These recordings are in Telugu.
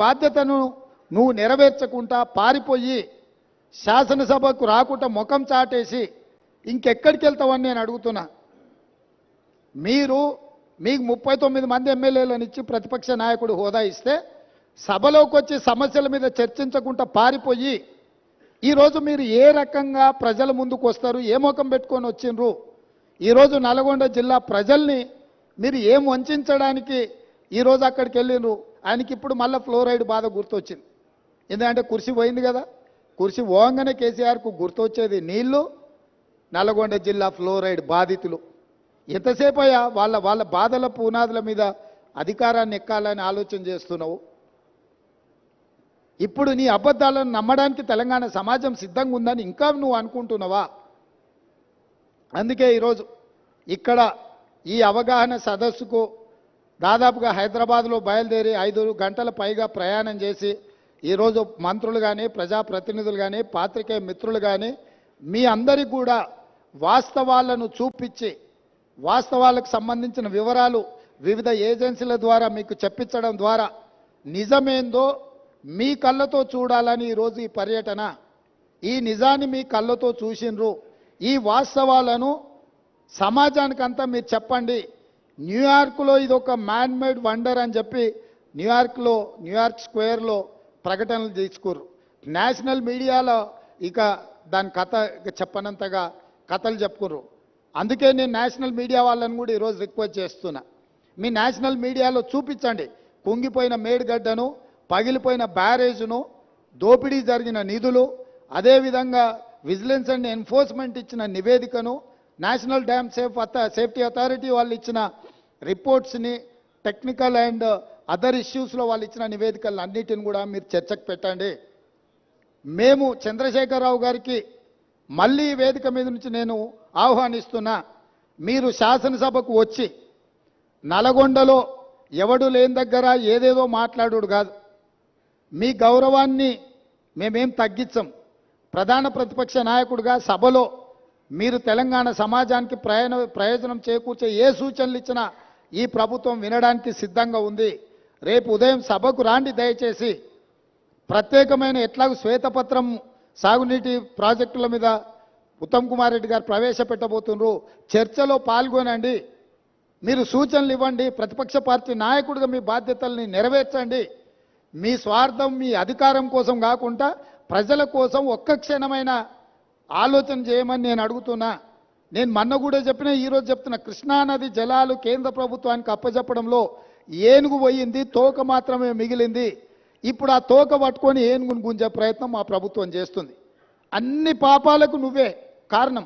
బాధ్యతను నువ్వు నెరవేర్చకుండా పారిపోయి శాసనసభకు రాకుండా ముఖం చాటేసి ఇంకెక్కడికి వెళ్తావని నేను అడుగుతున్నా. మీకు 39 మంది ఎమ్మెల్యేలను ఇచ్చి ప్రతిపక్ష నాయకుడు హోదా ఇస్తే సభలోకి వచ్చి సమస్యల మీద చర్చించకుండా పారిపోయి ఈరోజు మీరు ఏ రకంగా ప్రజల ముందుకు వస్తారు, ఏ ముఖం పెట్టుకొని వచ్చిండ్రు? ఈరోజు నల్గొండ జిల్లా ప్రజల్ని మీరు ఏం వంచడానికి ఈరోజు అక్కడికి వెళ్ళిండ్రు? ఆయనకి ఇప్పుడు మళ్ళీ ఫ్లోరైడ్ బాధ గుర్తొచ్చింది. ఎందుకంటే కుర్చీ పోయింది కదా, కుర్చీ పోగానే కేసీఆర్కు గుర్తొచ్చేది నీళ్లు, నల్గొండ జిల్లా ఫ్లోరైడ్ బాధితులు. ఎంతసేపు అయ్యా వాళ్ళ బాధల పునాదుల మీద అధికారాన్ని ఎక్కాలని ఆలోచన చేస్తున్నావు? ఇప్పుడు నీ అబద్ధాలను నమ్మడానికి తెలంగాణ సమాజం సిద్ధంగా ఉందని ఇంకా నువ్వు అనుకుంటున్నావా? అందుకే ఈరోజు ఇక్కడ ఈ అవగాహన సదస్సుకు దాదాపుగా హైదరాబాద్లో బయలుదేరి 5 గంటల పైగా ప్రయాణం చేసి ఈరోజు మంత్రులు కానీ ప్రజాప్రతినిధులు కానీ పాత్రికేయ మిత్రులు కానీ మీ అందరికీ కూడా వాస్తవాలను చూపించి వాస్తవాలకు సంబంధించిన వివరాలు వివిధ ఏజెన్సీల ద్వారా మీకు చెప్పించడం ద్వారా నిజమేందో మీ కళ్ళతో చూడాలని ఈరోజు ఈ పర్యటన. ఈ నిజాన్ని మీ కళ్ళతో చూసిండ్రు, ఈ వాస్తవాలను సమాజానికంతా మీరు చెప్పండి. న్యూయార్క్లో ఇది ఒక మ్యాన్ మేడ్ వండర్ అని చెప్పి న్యూయార్క్ స్క్వేర్లో ప్రకటనలు తీసుకుర్రు. నేషనల్ మీడియాలో ఇక దాని కథ చెప్పనంతగా కథలు చెప్పుకుర్రు. అందుకే నేను నేషనల్ మీడియా వాళ్ళని కూడా ఈరోజు రిక్వెస్ట్ చేస్తున్నా, మీ నేషనల్ మీడియాలో చూపించండి కుంగిపోయిన మేడిగడ్డను, పగిలిపోయిన బ్యారేజ్ను, దోపిడీ జరిగిన నిధులు, అదేవిధంగా విజిలెన్స్ అండ్ ఎన్ఫోర్స్మెంట్ ఇచ్చిన నివేదికను, నేషనల్ డ్యామ్ సేఫ్టీ అథారిటీ వాళ్ళు ఇచ్చిన రిపోర్ట్స్ని, టెక్నికల్ అండ్ అదర్ ఇష్యూస్లో వాళ్ళు ఇచ్చిన నివేదికలను అన్నిటిని కూడా మీరు చర్చకు పెట్టండి. మేము చంద్రశేఖరరావు గారికి మళ్ళీ ఈ వేదిక మీద నుంచి నేను ఆహ్వానిస్తున్నా, మీరు శాసనసభకు వచ్చి నల్గొండలో ఎవడు లేని దగ్గర ఏదేదో మాట్లాడు కాదు. మీ గౌరవాన్ని మేమేం తగ్గించం. ప్రధాన ప్రతిపక్ష నాయకుడిగా సభలో మీరు తెలంగాణ సమాజానికి ప్రయోజనం చేకూర్చే ఏ సూచనలు ఇచ్చినా ఈ ప్రభుత్వం వినడానికి సిద్ధంగా ఉంది. రేపు ఉదయం సభకు రాండి దయచేసి. ప్రత్యేకమైన ఎట్లాగూ శ్వేతపత్రం సాగునీటి ప్రాజెక్టుల మీద ఉత్తమ్ కుమార్ రెడ్డి గారు ప్రవేశపెట్టబోతున్నారు. చర్చలో పాల్గొనండి, మీరు సూచనలు ఇవ్వండి. ప్రతిపక్ష పార్టీ నాయకుడిగా మీ బాధ్యతల్ని నెరవేర్చండి. మీ స్వార్థం మీ అధికారం కోసం కాకుండా ప్రజల కోసం ఒక్క క్షణమైన ఆలోచన చేయమని నేను అడుగుతున్నా. నేను మొన్న కూడా చెప్పిన, ఈరోజు చెప్తున్నా, కృష్ణానది జలాలు కేంద్ర ప్రభుత్వానికి అప్పచెప్పడంలో ఏనుగు పోయింది, తోక మాత్రమే మిగిలింది. ఇప్పుడు ఆ తోక పట్టుకొని ఏనుగును గుంజే ప్రయత్నం మా ప్రభుత్వం చేస్తుంది. అన్ని పాపాలకు నువ్వే కారణం.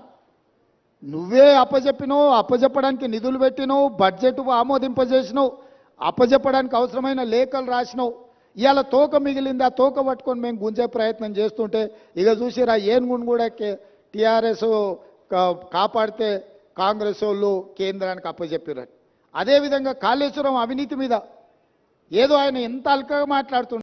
నువ్వే అప్పచెప్పినావు, అప్పచెప్పడానికి నిధులు పెట్టినావు, బడ్జెట్ ఆమోదింపజేసినావు, అప్పచెప్పడానికి అవసరమైన లేఖలు రాసినావు. ఇవాళ తోక మిగిలింది, ఆ తోక పట్టుకొని మేము గుంజే ప్రయత్నం చేస్తుంటే ఇక చూసిరా ఏనుగును కూడా టీఆర్ఎస్ కాపాడితే కాంగ్రెస్ వాళ్ళు కేంద్రానికి అప్పచెప్పారు. అదేవిధంగా కాళేశ్వరం అవినీతి మీద ఏదో ఆయన ఎంత అల్కగా మాట్లాడుతుంటారు.